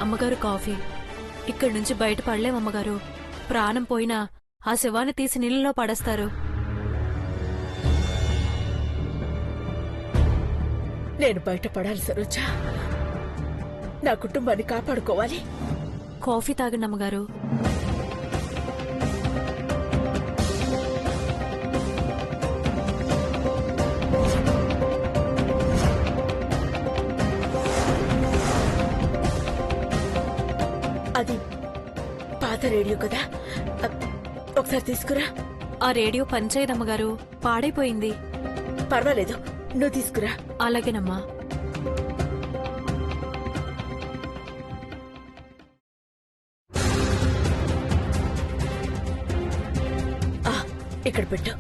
అమ్మగారు కాఫీ. ఇక్కడి నుంచి బయట పడలేం అమ్మగారు. ప్రాణం పోయినా ఆ శవాన్ని తీసి నీళ్ళలో పడేస్తారు. నేను బయటపడాలి సరోజా. నా కుటుంబాన్ని కాపాడుకోవాలి. కాఫీ తాగండి అమ్మగారు. అది పాత రేడియో కదా, ఒకసారి తీసుకురా. ఆ రేడియో పనిచేయదమ్మగారు, పాడైపోయింది. పర్వాలేదు, నువ్వు తీసుకురా. అలాగేనమ్మా. ఇక్కడ పెట్టు.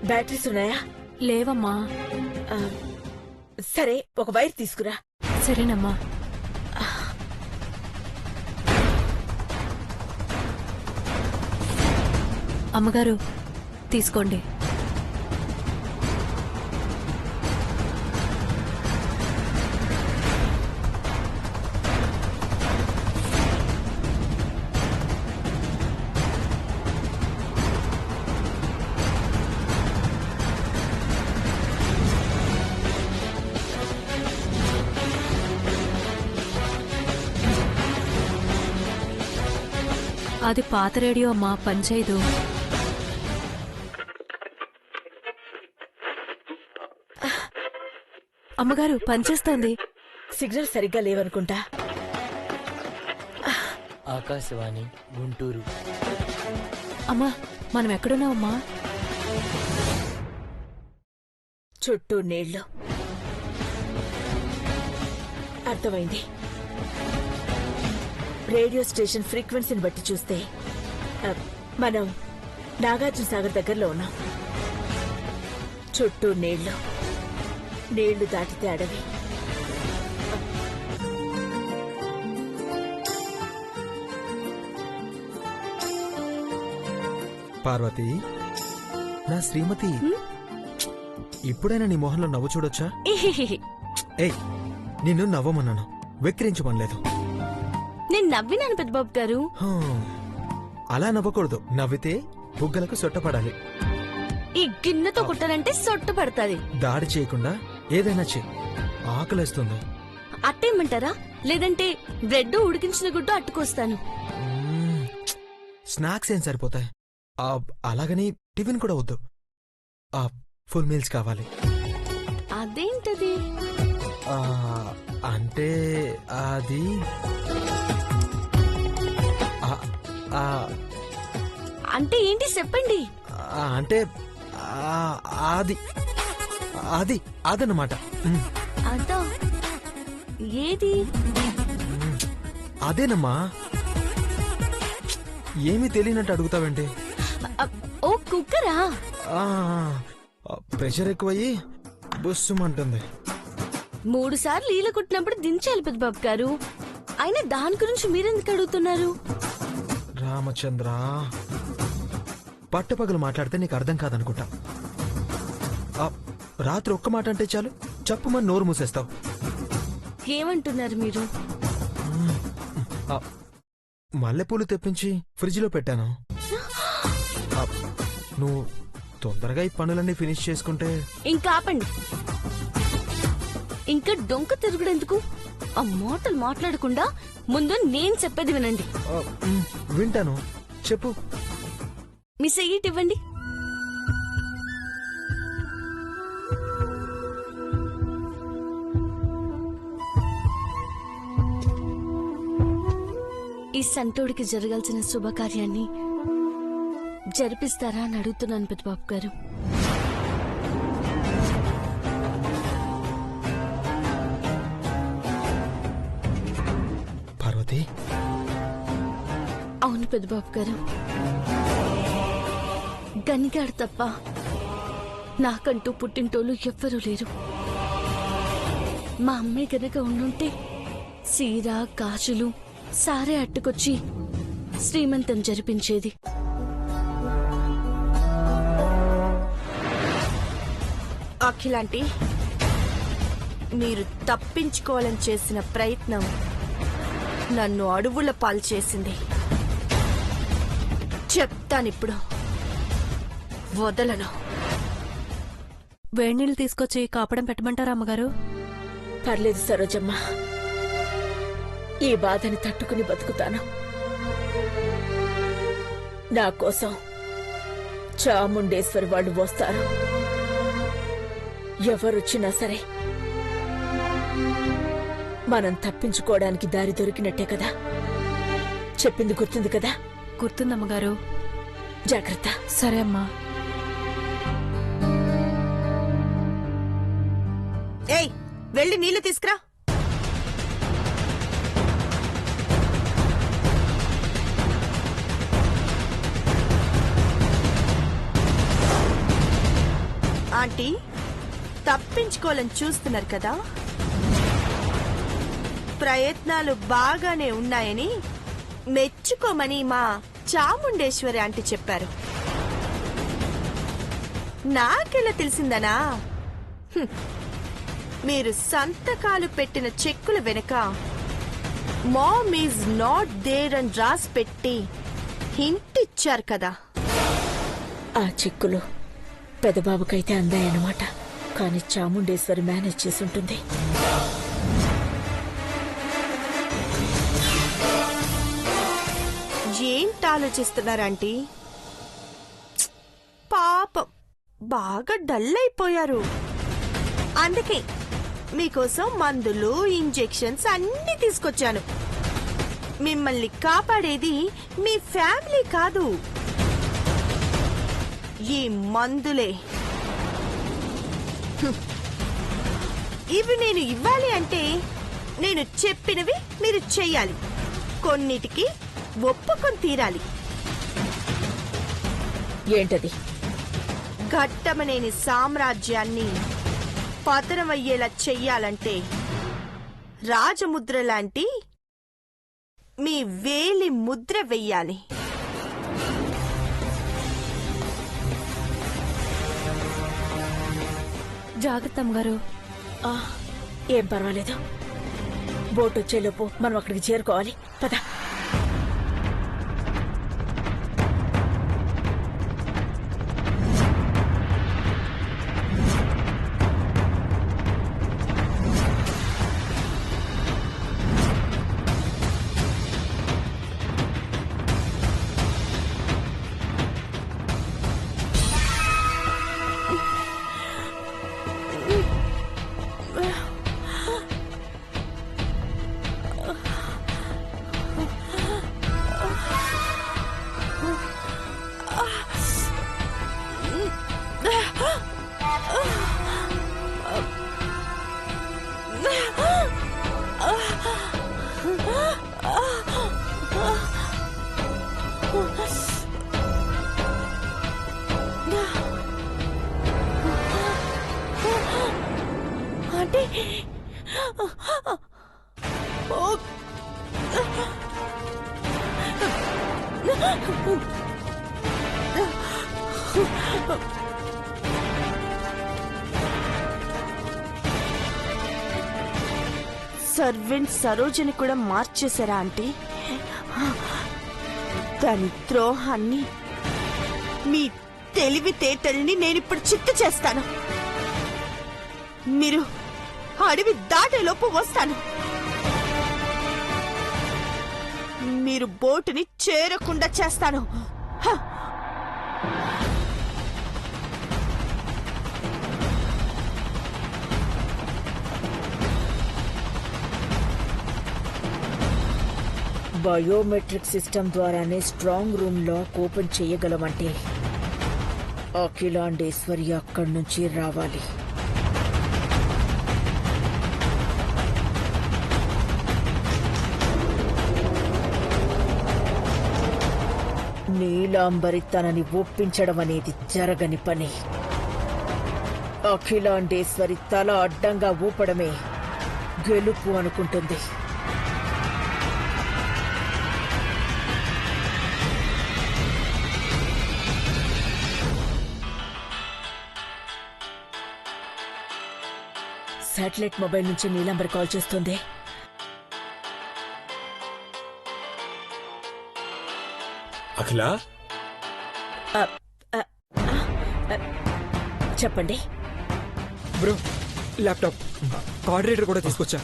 బ్యాటరీస్ ఉన్నాయా? లేవమ్మా. సరే, ఒక వైర్ తీసుకురా. సరేనమ్మా. అమ్మగారు తీసుకోండి. అది పాత రేడియో అమ్మా, పనిచేయదు. అమ్మగారు పనిచేస్తోంది. సిగ్నల్ సరిగ్గా లేవనుకుంటా. ఆకాశవాణి గుంటూరు. అమ్మా, మనం ఎక్కడున్నావమ్మా? చుట్టూ నీళ్లు. అర్థమైంది. రేడియో స్టేషన్ ఫ్రీక్వెన్సీని బట్టి చూస్తే మనం నాగార్జున సాగర్ దగ్గరలో ఉన్నాం. చుట్టూ నీళ్లు, నీళ్లు దాటితే అడవి. పార్వతి, నా శ్రీమతి, ఇప్పుడైనా నీ మొహంలో నవ్వు చూడొచ్చా? ఏయ్, నిన్ను నవ్వమన్నాను, వెక్కిరించమనలేదు. నేను నవ్వినాను పెద్దబాబు గారు. అలా నవ్వకూడదు. నవ్వితే బుగ్గలకు సొట్టపడాలి. ఈ గిన్నెతో కుట్టాలంటే సొట్ట పడతాది. దాడి చేయకుండా ఏదైనా చెయ్యి. ఆకలేస్తుంది. అట్టేయమంటారా? లేదంటే బ్రెడ్ ఉడికించిన గుడ్డు అట్టుకొస్తాను. స్నాక్స్ ఏం సరిపోతాయి. అలాగని టిఫిన్ కూడా వద్దు. ఫుల్ మీల్స్ కావాలి. అదేంటది? అంటే అది అంటే ఏంటి చెప్పండి. అంటే అది అది అదన్నమాట. అదా? ఏది? అదేనమ్మా. ఏమీ తెలియనట్టు అడుగుతావేంటి? ఓ కుక్కరా? ప్రెషర్ ఎక్కువయ్యి బుస్సుమంటుంది. 3 సార్లు ఈల కుట్టినప్పుడు దించాలి పెద్దబాబు గారు. అయినా దాని గురించి మీరెందుకు అడుగుతున్నారు? రామచంద్ర, పట్టపగలు మాట్లాడితే నీకు అర్థం కాదనుకుంటా. రాత్రి ఒక్క మాట అంటే చాలు చప్పుమని నోరు మూసేస్తావు. ఏమంటున్నారు మీరు? మల్లెపూలు తెప్పించి ఫ్రిడ్జ్లో పెట్టాను. నువ్వు తొందరగా ఈ పనులన్నీ ఫినిష్ చేసుకుంటే. ఇంకా ఆపండి. ఇంకా డొంక తిరుగుడెందుకు? ఆ మాటలు మాట్లాడకుండా ముందు నేను చెప్పేది వినండి. వింటాను, చెప్పు. మీ సెయ్యిట్ ఇవ్వండి. ఈ సంటోడికి జరగాల్సిన శుభకార్యాన్ని జరిపిస్తారా అని అడుగుతున్నాను పెద్దబాబు గారు. పార్వతి. అవును పెద్దబాబు గారు. గనిగాడు తప్ప నాకంటూ పుట్టింటోళ్ళు ఎవ్వరూ లేరు. మా అమ్మే గనక ఉండుంటే సీర గాజులు సారే అట్టుకొచ్చి శ్రీమంతం జరిపించేది. అఖిలాంటి, మీరు తప్పించుకోవాలని చేసిన ప్రయత్నం నన్ను అడవుల పాలు చేసింది. చెప్తానిప్పుడు, వదలను. వేడినీళ్ళు తీసుకొచ్చి కాపడం పెట్టమంటారా అమ్మగారు? పర్లేదు సరోజమ్మ, ఈ బాధని తట్టుకుని బతుకుతాను. నా కోసం చాముండేశ్వరి వాళ్ళు వస్తారు. ఎవరొచ్చినా సరే మనం తప్పించుకోవడానికి దారి దొరికినట్టే కదా. చెప్పింది గుర్తుంది కదా? గుర్తుందమ్మగారు. జాగ్రత్త. సరే అమ్మా. ఏయ్, వెళ్ళి నీళ్లు తీసుకురా. ఆంటీ, తప్పించుకోవాలని చూస్తున్నారు కదా. ప్రయత్నాలు బాగానే ఉన్నాయని మెచ్చుకోమని మా చాముండేశ్వరి ఆంటీ చెప్పారు. నాకెలా తెలిసిందనా? మీరు సంతకాలు పెట్టిన చెక్కుల వెనుక మామ్ ఈజ్ నాట్ దేర్ అని రాసి పెట్టి హింట్ ఇచ్చారు కదా. ఆ చెక్కులు పెదబాబుకైతే అందాయన్నమాట. కానీ చాముండేశ్వరి మేనేజ్ చేసి ఉంటుంది. ఏంటి ఆలోచిస్తున్నారంటీ? పాపం బాగా డల్ అయిపోయారు. అందుకే మీకోసం మందులు, ఇంజెక్షన్స్ అన్ని తీసుకొచ్చాను. మిమ్మల్ని కాపాడేది మీ ఫ్యామిలీ కాదు, ఈ మందులే. ఇవి నేను ఇవ్వాలి అంటే నేను చెప్పినవి మీరు చెయ్యాలి. కొన్నిటికి ఒప్పుకొని తీరాలి. ఏంటది? ఘట్టమనేని సామ్రాజ్యాన్ని పతనమయ్యేలా చెయ్యాలంటే రాజముద్ర లాంటి మీ వేలి ముద్ర వెయ్యాలి. జాగ్రత్త అమ్మగారు. ఏం పర్వాలేదు. బోట్ వచ్చేలోపు మనం అక్కడికి చేరుకోవాలి. పద. అంటే సర్వెంట్ సరోజని కూడా మార్చేశారా ఆంటీ? దాని ద్రోహాన్ని, మీ తెలివితేటల్ని నేనిప్పుడు చిత్తు చేస్తాను. మీరు అడవి దాటేలోపు వస్తాను. మీరు బోటుని చేరకుండా చేస్తాను. హ! బయోమెట్రిక్ సిస్టమ్ ద్వారానే స్ట్రాంగ్ రూమ్ లాక్ ఓపెన్ చేయగలమంటే అఖిలాండేశ్వరి అక్కడి నుంచి రావాలి. నీలాంబరి తనని ఒప్పించడం అనేది జరగని పని. అఖిలాండేశ్వరి తల అడ్డంగా ఊపడమే గెలుపు అనుకుంటుంది. శాటిలైట్ మొబైల్ నుంచి నీలాంబరి కాల్ చేస్తుంది. అఖిల చెప్పండి. బ్రో ల్యాప్టాప్ కార్డ్ రీడర్ కూడా తీసుకొచ్చా.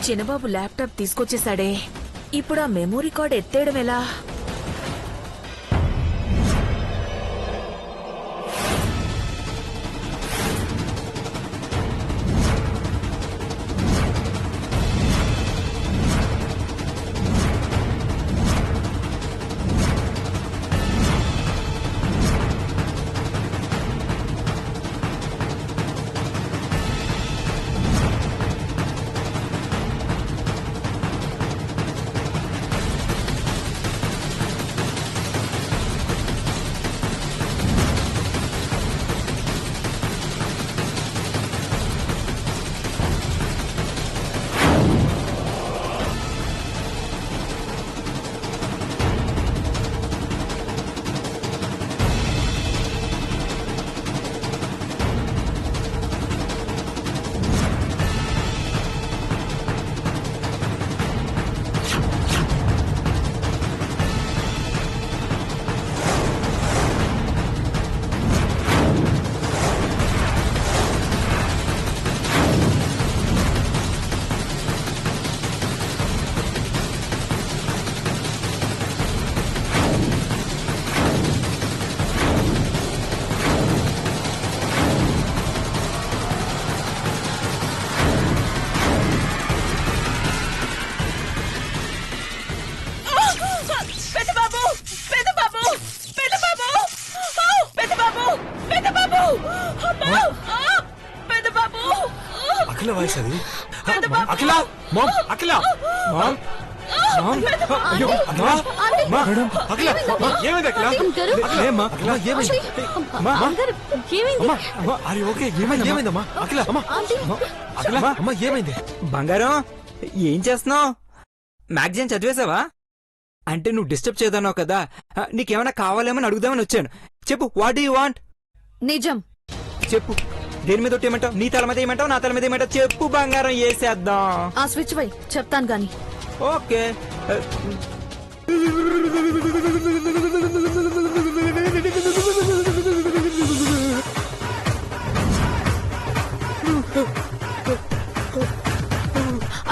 చిన్నబాబు ల్యాప్టాప్ తీసుకొచ్చేసాడే. ఇప్పుడు ఆ మెమోరీ కార్డ్ ఎత్తేయడం ఎలా? అఖిల వాయిస్ అది. అఖిల మామ్, అఖిల మామ్, మామ్, అయ్యో అఖిల, మేడం అఖిల ఏమైంది అఖిల? ఏమ్మా అఖిల ఏమైంది? అరే ఓకే ఏమైందమ్మా? అఖిల అఖిల అమ్మా ఏమైంది? బంగారం ఏం చేస్తున్నావు? మ్యాగజైన్ చదివేశావా? అంటే నువ్వు డిస్టర్బ్ చేద్దావు కదా, నీకేమైనా కావాలేమని అడుగుదామని వచ్చాను. చెప్పు, వాట్ డూ యూ వాంట్? నిజం. చెప్పు, దేని మీద ఏమంటావు? నీ తల మీద ఏమంటావు, నా తల మీద ఏమంటావు? చెప్పు బంగారం, వేసేద్దాం. ఆ స్విచ్ వై చెప్తాను గాని. ఓకే.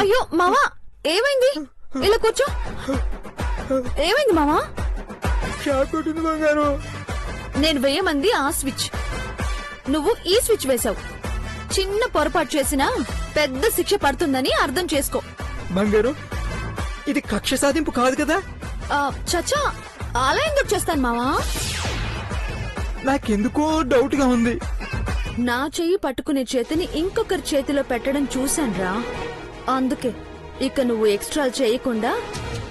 అయ్యో మావా, ఏమైంది? ఇలా కూర్చో. ఏమైంది మావా? బంగారం, నేను వేయమంది ఆ స్విచ్, నువ్వు ఈ స్విచ్ వేశావు. చిన్న పొరపాటు చేసినా పెద్ద శిక్ష పడుతుందని అర్థం చేసుకో. బంగారం, ఇది కక్ష సాధింపు కాదు కదా? చచ్చా, అలా ఎందుకు చేస్తాను మావా? నాకెందుకో డౌట్ గా ఉంది. నా చెయ్యి పట్టుకునే చేతిని ఇంకొకరి చేతిలో పెట్టడం చూశాన్రా. అందుకే ఇక నువ్వు ఎక్స్ట్రా చేయకుండా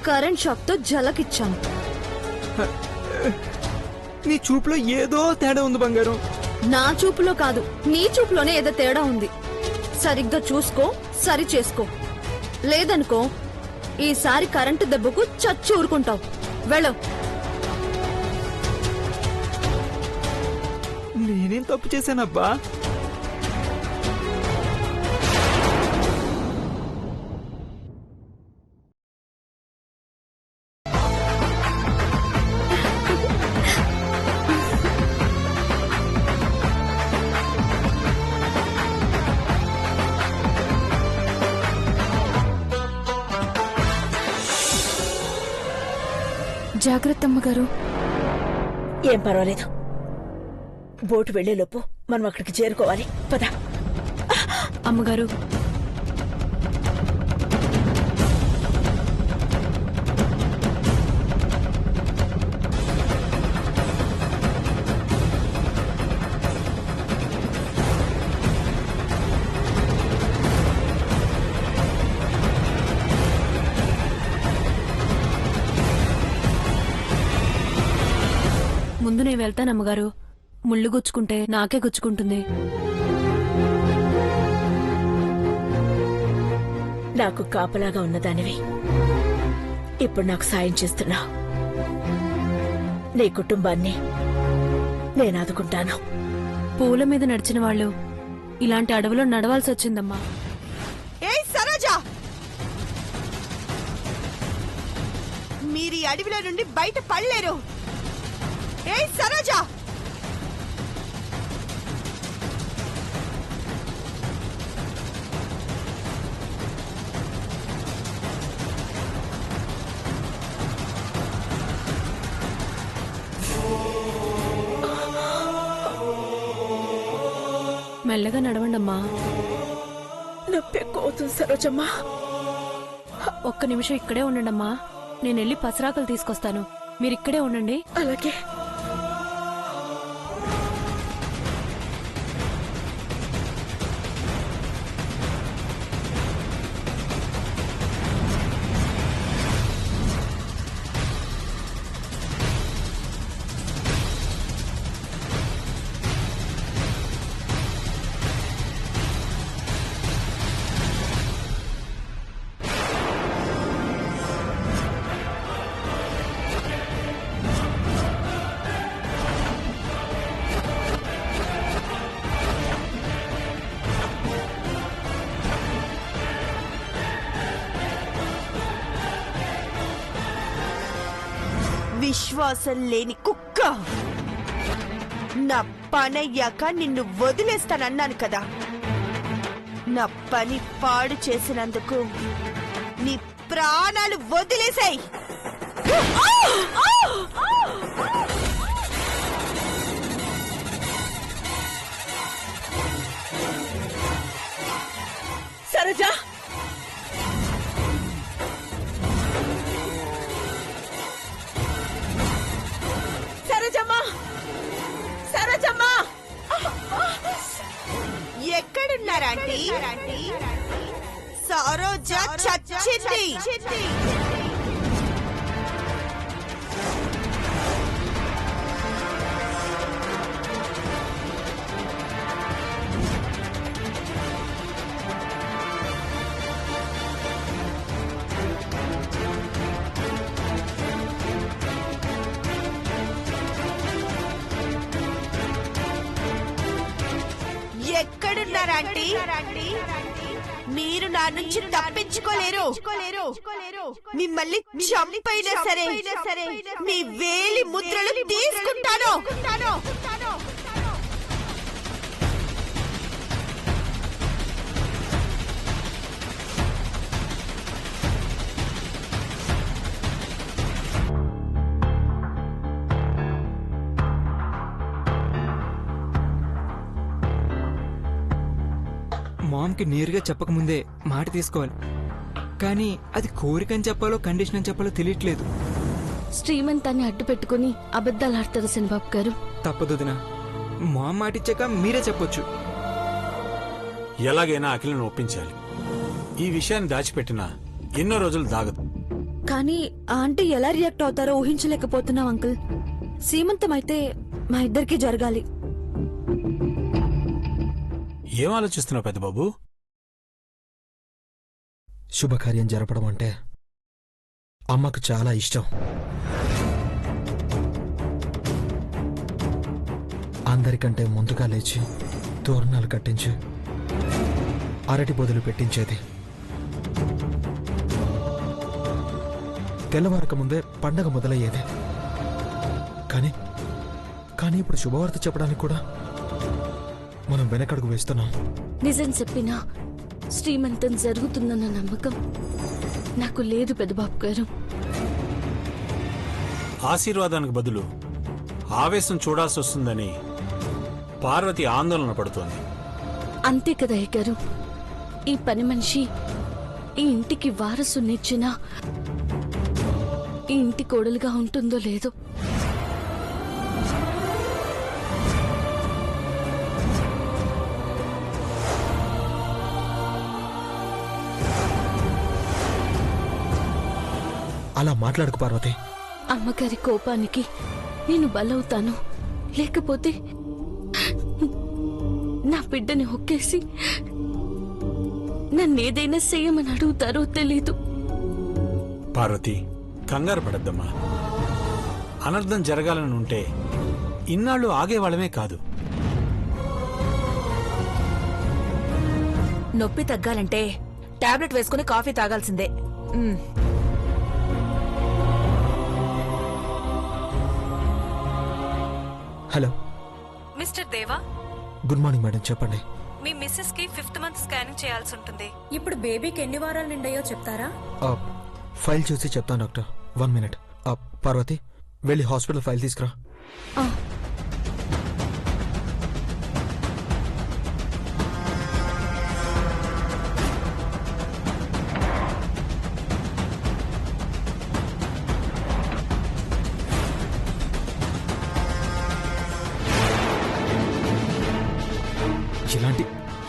కరెంట్ షాక్ తో జలకిచ్చాను. నీ చూపులో ఏదో తేడా ఉంది బంగారం. నా చూపులో కాదు, నీ చూపులోనే ఏదో తేడా ఉంది. సరిగ్గా చూసుకో, సరి చేసుకో. లేదనుకో ఈసారి కరెంటు దెబ్బకు చచ్చి ఊరుకుంటావు. వెళ్ళు. నేనేం తప్పు చేశానబ్బా? జాగ్రత్త అమ్మగారు. ఏం పర్వాలేదు. బోటు వెళ్లేలోపు మనం అక్కడికి చేరుకోవాలి. పద. అమ్మగారు, ముందు నేను వెళ్తాను అమ్మగారు. ముళ్ళు గుచ్చుకుంటే నాకే గుచ్చుకుంటుంది. నాకు కాపలాగా ఉన్నదానివి ఇప్పుడు నాకు సాయం చేస్తున్నా. నీ కుటుంబాన్ని నేను ఆదుకుంటాను. పూల మీద నడిచిన వాళ్ళు ఇలాంటి అడవిలో నడవాల్సి వచ్చిందమ్మా. ఏయ్ సరోజా, మీరు ఈ అడవిలో నుండి బయట పడలేరు. ఏయ్ సరోజా, మెల్లగా నడవండమ్మా. నొప్పి ఎక్కువ అవుతుంది సరోజమ్మా. ఒక్క నిమిషం ఇక్కడే ఉండండమ్మా. నేను వెళ్ళి పసరాకులు తీసుకొస్తాను. మీరిక్కడే ఉండండి. అలాగే. విశ్వాసం లేని కుక్క. నా పనయ్యాక నిన్ను వదిలేస్తానన్నాను కదా. నా పని పాడు చేసినందుకు నీ ప్రాణాలు వదిలేసాయి. సరోజా, సరోజమ్మా, సరోజమ్మా, ఎక్కడున్నారా ఆంటీ? సరోజ చచ్చింది. ఎక్కడున్నారంటీ? మీరు నా నుంచి తప్పించుకోలేరు. మిమ్మల్ని చంపైనా సరే మీ వేలి ముద్రలు తీసుకుంటాను. మామ్కి నేరుగా చెప్పకముందే మాట తీసుకోవాలి, కానీ అది కోరికని చెప్పాలో కండిషన్ అని చెప్పాలో తెలియట్లేదు. శ్రీమంతాన్ని అడ్డు పెట్టుకుని అబద్ధాలు ఆడతారు శనిబాబు గారు. తప్పదు వదినా. మామ్ మాట ఇచ్చాక మీరే చెప్పొచ్చు. ఎలాగైనా అఖిలను ఒప్పించాలి. ఈ విషయాన్ని దాచిపెట్టినా ఎన్నో రోజులు దాగదు. కానీ ఆంటీ ఎలా రియాక్ట్ అవుతారో ఊహించలేకపోతున్నాం అంకుల్. సీమంతం అయితే మా ఇద్దరికి జరగాలి. ఏం ఆలోచిస్తున్నావు పెద్ద బాబు? శుభకార్యం జరపడం అంటే అమ్మకు చాలా ఇష్టం. అందరికంటే ముందుగా లేచి తోరణాలు కట్టించి అరటి బొదులు పెట్టించేది. తెల్లవారక ముందే పండగ మొదలయ్యేది. కానీ ఇప్పుడు శుభవార్త చెప్పడానికి కూడా మనం వెనకడుగు వేస్తున్నాం. నిజం చెప్పినా శ్రీమంతం జరుగుతుందన్న నమ్మకం నాకు లేదు పెద్దబాబు గారు. ఆశీర్వాదానికి బదులు ఆవేశం చూడాల్సి వస్తుందని పార్వతి ఆందోళన పడుతోంది. అంతే కదా అయ్యగారు, ఈ పని మనిషి ఈ ఇంటికి వారసునిచ్చినా ఈ ఇంటి కోడలుగా ఉంటుందో లేదో. అలా మాట్లాడుకు పార్వతి. అమ్మగారి కోపానికి నేను బలవుతాను, లేకపోతే నా బిడ్డని ఒక్కేసి నన్నేదైనా చేయమని అడుగుతారో తెలీదు. పార్వతి, కంగారు పడద్దమ్మా. అనర్థం జరగాలని ఉంటే ఇన్నాళ్ళు ఆగేవాళ్ళమే కాదు. నొప్పి తగ్గాలంటే టాబ్లెట్ వేసుకుని కాఫీ తాగాల్సిందే. హలో, మిస్టర్ దేవా, గుడ్ మార్నింగ్ మేడం, చెప్పండి. మీ మిస్సెస్ కి 5th మంత్ స్కానింగ్ చేయాల్సి ఉంటుంది. ఇప్పుడు బేబీకి ఎన్ని వారాలు నిండాయో చెప్తారా? ఫైల్ చూసి చెప్తాను డాక్టర్. 1 minute. పార్వతి, వెళ్ళి హాస్పిటల్ ఫైల్ తీసుకురా.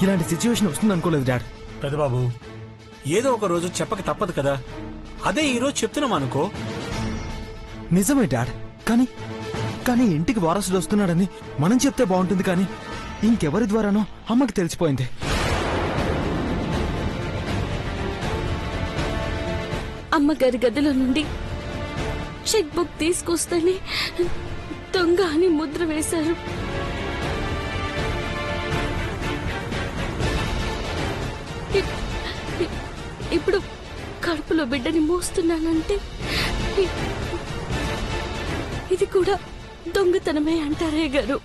ఇలాంటి సిచ్యువేషన్ వస్తుంది అనుకోలేదు డాడ్. పెద్దబాబు, ఏదో ఒక రోజు చెప్పక తప్పదు కదా. అదే ఈ రోజు చెప్తున్నాం అనుకో. నిజమే డాడ్, కానీ ఇంటికి వారసుడు వస్తున్నాడని మనం చెప్తే బాగుంటుంది, కానీ ఇంకెవరి ద్వారానో అమ్మకి తెలిసిపోయింది. అమ్మగారి గదిలో నుండి చెక్ బుక్ తీసుకొస్తేనే దొంగ అని ముద్ర వేశారు. ఇప్పుడు కడుపులో బిడ్డని మోస్తున్నానంటే ఇది కూడా దొంగతనమే అంటారే గారు.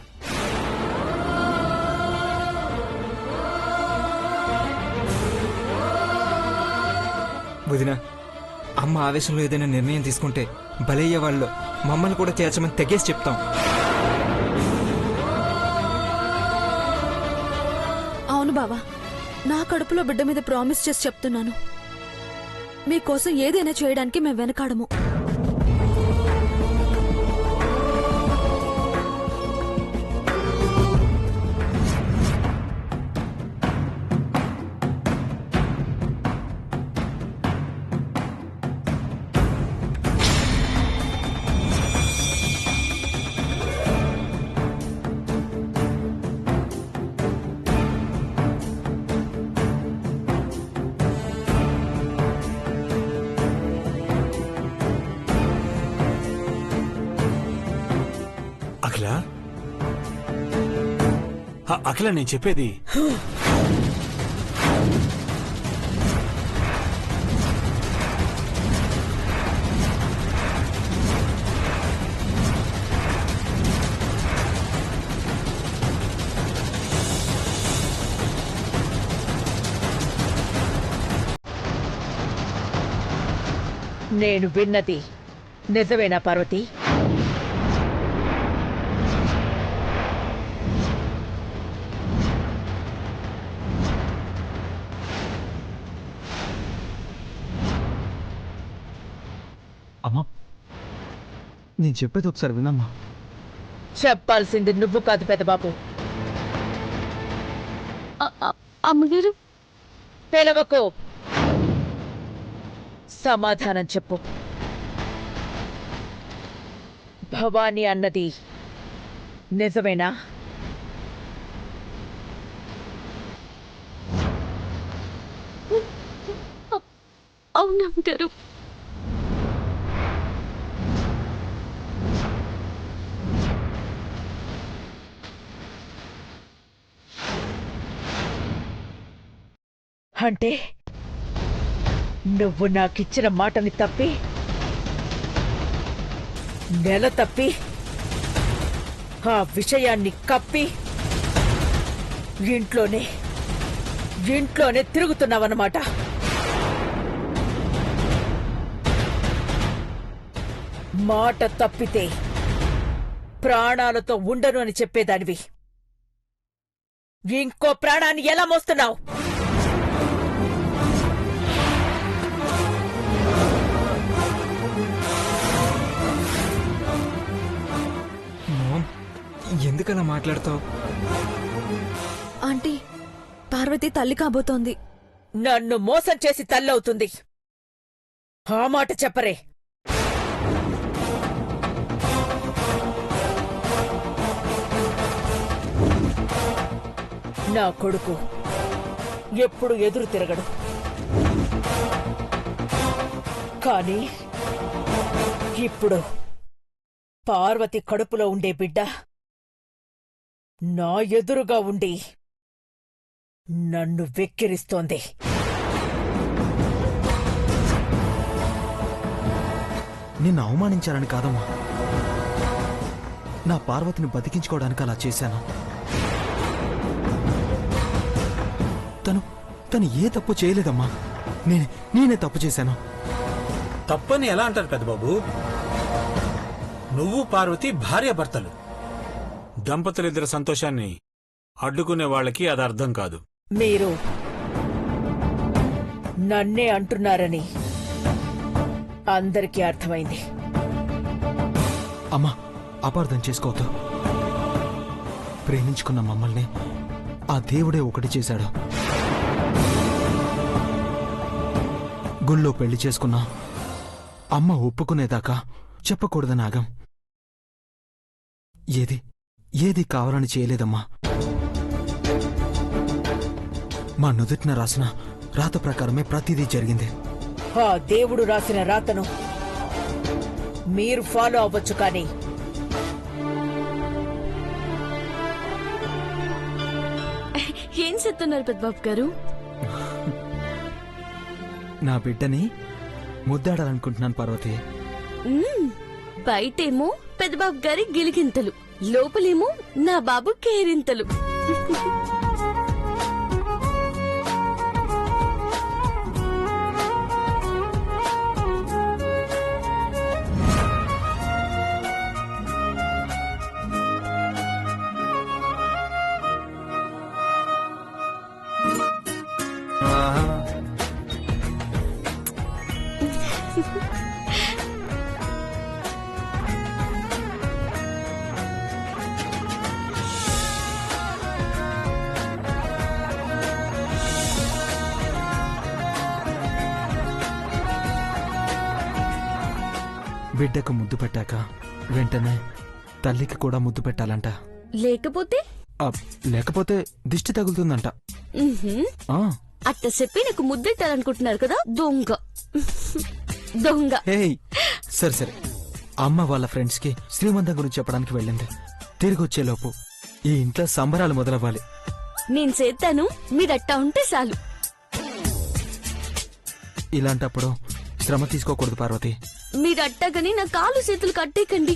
వదిన, అమ్మ ఆవేశంలో ఏదైనా నిర్ణయం తీసుకుంటే బలయ్యే వాళ్ళు మమ్మల్ని కూడా చేర్చమని తెగేసి చెప్తాం. అవును బావా, నా కడుపులో బిడ్డ మీద ప్రామిస్ చేసి చెప్తున్నాను, మీకోసం ఏదైనా చేయడానికి మేము వెనకాడము. అఖిల, నేను చెప్పేది నేను విన్నది నిజమేనా పార్వతి? అమ్మా, నేను చెప్పేది ఒకసారి వినమ్మా. చెప్పాల్సింది నువ్వు కాదు పెద్దబాబు. అమ్మగారు, పిలవకు, సమాధానం చెప్పు. భవానీ అన్నది నిజమేనా? అవునమ్మగారు. అంటే నువ్వు నాకిచ్చిన మాటని తప్పి, నెల తప్పి, ఆ విషయాన్ని కప్పి ఇంట్లోనే తిరుగుతున్నావన్నమాట. మాట తప్పితే ప్రాణాలతో ఉండను అని చెప్పేదానివి ఇంకో ప్రాణాన్ని ఎలా మోస్తున్నావు? మామ్ ఎందుకలా మాట్లాడతావు? ఆంటీ పార్వతి తల్లి కాబోతోంది. నన్ను మోసం చేసి తల్లవుతుంది. ఆ మాట చెప్పరే. నా కొడుకు ఎప్పుడు ఎదురు తిరగడు, కానీ ఇప్పుడు పార్వతి కడుపులో ఉండే బిడ్డ నా ఎదురుగా ఉండి నన్ను వెక్కిరిస్తోంది. నిన్ను అవమానించాలని కాదమ్మా, నా పార్వతిని బతికించుకోవడానికి అలా చేశాను. తను ఏ తప్పు చేయలేదమ్మా, నేనే తప్పు చేశాను. తప్పని ఎలా అంటారు పెద్దబాబు? నువ్వు పార్వతి భార్యాభర్తలు. దంపతులిద్దరి సంతోషాన్ని అడ్డుకునే వాళ్ళకి అది అర్థం కాదు. మీరు నన్నే అంటున్నారని అందరికీ అర్థమైంది. అమ్మా, అపార్థం చేసుకోవద్దు. ప్రేమించుకున్న మమ్మల్ని ఆ దేవుడే ఒకటి చేశాడు. గుళ్ళో పెళ్లి చేసుకున్నా అమ్మ ఒప్పుకునేదాకా చెప్పకూడదని ఆగం. ఏది కావాలని చేయలేదమ్మా. మా నుదుటిన రాసిన రాత ప్రకారమే ప్రతిదీ జరిగింది. ఆ దేవుడు రాసిన రాతను మీరు ఫాలో అవ్వచ్చు, కానీ ఏం చెప్తున్నారు పెద్దబాబు గారు? నా బిడ్డని ముద్దాడాలనుకుంటున్నాను పార్వతి. బయటేమో పెద్దబాబు గారి గిలిగింతలు, లోపలేమో నా బాబు కేరింతలు. బిడ్డకు ముద్దు పెట్టాక వెంటనే తల్లికి కూడా ముద్దు పెట్టాలంట. లేకపోతే దిష్టి తగులుతుందంట. ఆ, అట్ట చెప్పి నాకు ముద్దెట్టాలనుకుంటున్నారు కదా, దొంగ దొంగ. హేయ్, సరే అమ్మ వాళ్ళ ఫ్రెండ్స్ కి శ్రీమంతం గురించి చెప్పడానికి వెళ్ళింది. తిరిగి వచ్చేలోపు ఈ ఇంట్లో సంబరాలు మొదలవ్వాలి. నేను చేస్తాను, మీరట్టా ఉంటే చాలు. ఇలాంటప్పుడు శ్రమ తీసుకోకూడదు పార్వతి. మీరట్టగని నా కాలు చేతులు కట్టేకండి.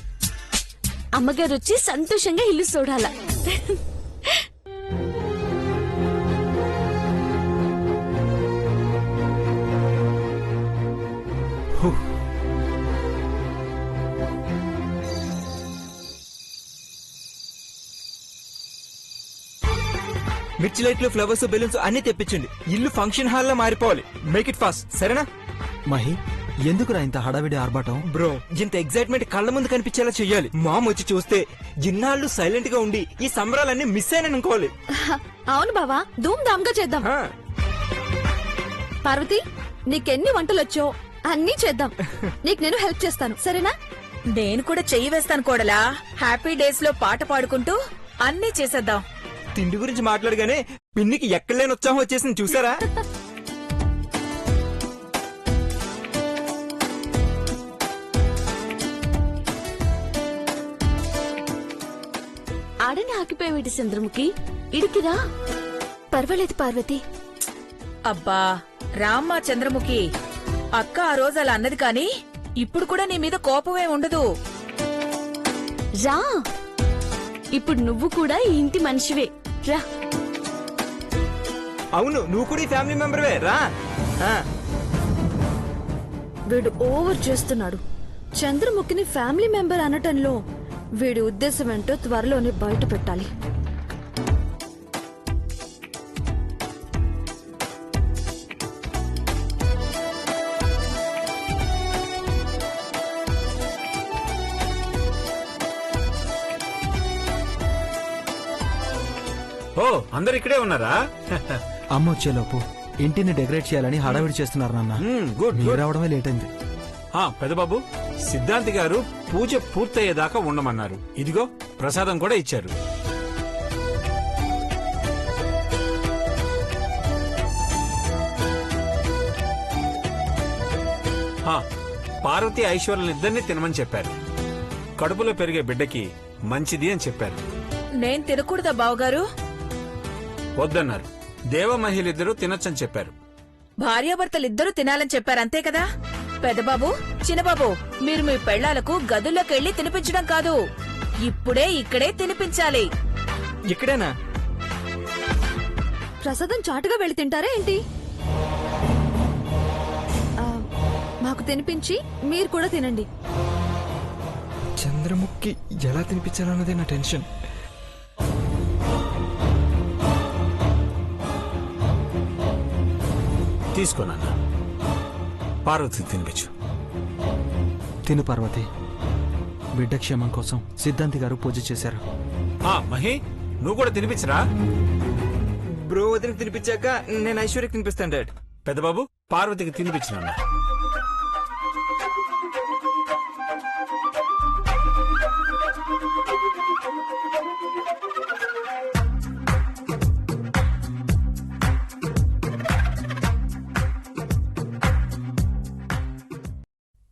అమ్మగారు వచ్చి సంతోషంగా ఇల్లు చూడాల. మిర్చి లైట్లు, ఫ్లవర్స్, బెలూన్స్ అన్ని తెప్పించండి. ఇల్లు ఫంక్షన్ హాల్ లా మారిపోవాలి. మేక్ ఇట్ ఫాస్ట్, సరేనా? మహి, ఎందుకురా ఇంత హడావిడి ఆర్భాటం? బ్రో, ఇంత ఎగ్జైట్మెంట్ కళ్ళ ముందు కనిపించేలా చెయ్యాలి. మామ్ వచ్చి చూస్తే ఇన్నాళ్ళు సైలెంట్ గా ఉండి ఈ సంబరాలన్నీ మిస్ అయినని అనుకోవాలి. అవును బావా, ధూమ్ ధామ్ గా చేద్దాం. ఆ, పార్వతి, నీకెన్ని వంటలొచ్చో అన్నీ చేద్దాం. నీకు నేను హెల్ప్ చేస్తాను, సరేనా? నేను కూడా చెయ్యి వేస్తాను కోడలా. హ్యాపీ డేస్ లో పాట పాడుకుంటూ అన్నీ చేసేద్దాం. తిండి గురించి మాట్లాడగానే పిన్నికి ఎక్కడలేని ఉత్సాహం వచ్చేసింది, చూసారా? ఆడని ఆకిపోయేటి చంద్రముఖి, ఇడికిరా. పర్వాలేదు పార్వతి. అబ్బా రామ్మా చంద్రముఖి, అక్క ఆ రోజు అలా అన్నది కాని ఇప్పుడు కూడా నీ మీద కోపమే ఉండదు. రా, ఇప్పుడు నువ్వు కూడా ఈ ఇంటి మనిషివే, రా. అవును, నువ్వు కూడా ఈ ఫ్యామిలీ మెంబర్వే, రా. ఆ, వీడు ఓవర్ చేస్తున్నాడు. చంద్రముఖిని ఫ్యామిలీ మెంబర్ అనటంలో వీడి ఉద్దేశం ఏంటో త్వరలోనే బయట పెట్టాలి. ఓ అందరు ఇక్కడే ఉన్నారా? అమ్మ వచ్చేలోపు ఇంటిని డెకరేట్ చేయాలని హడావిడి చేస్తున్నారు నాన్న. గుడ్ మీరు గుడ్. రావడమే లేట్ అయింది. పెద్దబాబు, సిద్ధాంతి గారు పూజ పూర్తయ్యేదాకా ఉండమన్నారు. ఇదిగో ప్రసాదం కూడా ఇచ్చారు. పార్వతి ఐశ్వర్యులిద్దరినీ తినమని చెప్పారు. కడుపులో పెరిగే బిడ్డకి మంచిది అని చెప్పారు. నేను తినకూడదా బావగారు? వద్దన్నారు. దేవ మహిళిద్దరూ తినొచ్చని చెప్పారు. భార్యాభర్తలిద్దరూ తినాలని చెప్పారు, అంతే కదా? పెద్దబాబు, చిన్నబాబు, మీరు మీ పెళ్లాలకు గదుల్లోకెళ్లి తినిపించడం కాదు, ఇప్పుడే ఇక్కడే తినిపించాలి. ఇక్కడేనా? ప్రసాదం చాటుగా వెళ్ళి తింటారా ఏంటి? ఆ, మాకు తినిపించి మీరు కూడా తినండి. చంద్రముఖి ఎలా తినిపించాలన్నదే నా టెన్షన్. తీసుకో నాన్న, పార్వతి తినిపించు. తిను పార్వతి. బిడ్డ క్షేమం కోసం సిద్ధాంతి గారు పూజ చేశారు. మహి, నువ్వు కూడా తినిపించరా? బ్రో వదినకి తినిపించాక నేను ఐశ్వర్యకి తినిపిస్తాను డాడ్. పెద్దబాబు, పార్వతికి తినిపించు నాన్న.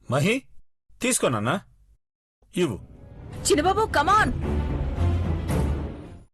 మహి, తీసుకో నాన్న, ఇవ్వు. చిన్నబాబు, కమాన్.